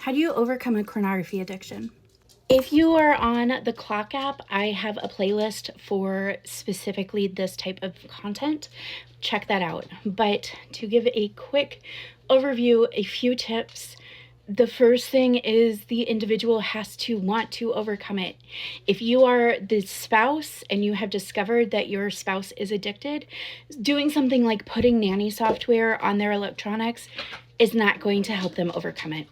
How do you overcome a pornography addiction? If you are on the Clock app, I have a playlist for specifically this type of content. Check that out. But to give a quick overview, a few tips. The first thing is the individual has to want to overcome it. If you are the spouse and you have discovered that your spouse is addicted, doing something like putting nanny software on their electronics is not going to help them overcome it,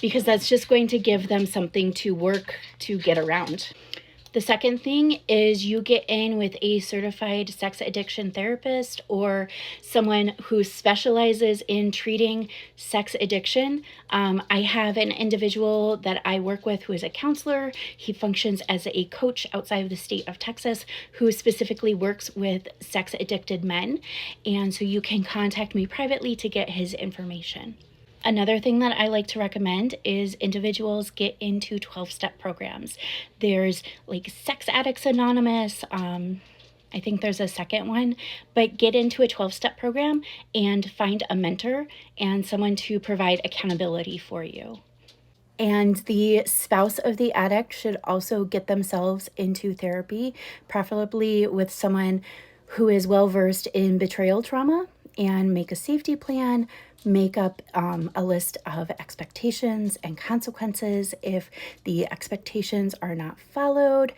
because that's just going to give them something to work to get around. The second thing is you get in with a certified sex addiction therapist or someone who specializes in treating sex addiction. I have an individual that I work with who is a counselor. He functions as a coach outside of the state of Texas who specifically works with sex addicted men. And so you can contact me privately to get his information. Another thing that I like to recommend is individuals get into 12-step programs. There's like Sex Addicts Anonymous. I think there's a second one, but get into a 12-step program and find a mentor and someone to provide accountability for you. And the spouse of the addict should also get themselves into therapy, preferably with someone who is well versed in betrayal trauma, and make a safety plan, make up a list of expectations and consequences if the expectations are not followed.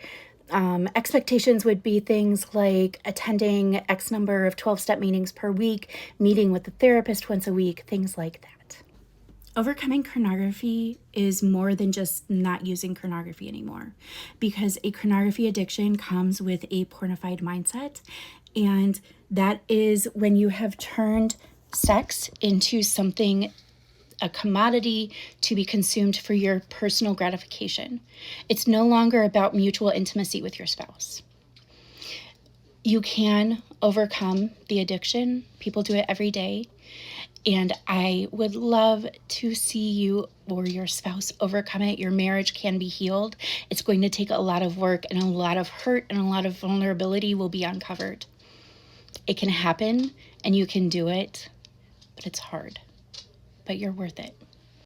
Expectations would be things like attending X number of 12-step meetings per week, meeting with the therapist once a week, things like that. Overcoming pornography is more than just not using pornography anymore, because a pornography addiction comes with a pornified mindset, and that is when you have turned sex into something, a commodity to be consumed for your personal gratification. It's no longer about mutual intimacy with your spouse. You can overcome the addiction. People do it every day. And I would love to see you or your spouse overcome it. Your marriage can be healed. It's going to take a lot of work, and a lot of hurt and a lot of vulnerability will be uncovered. It can happen and you can do it, but it's hard. But you're worth it.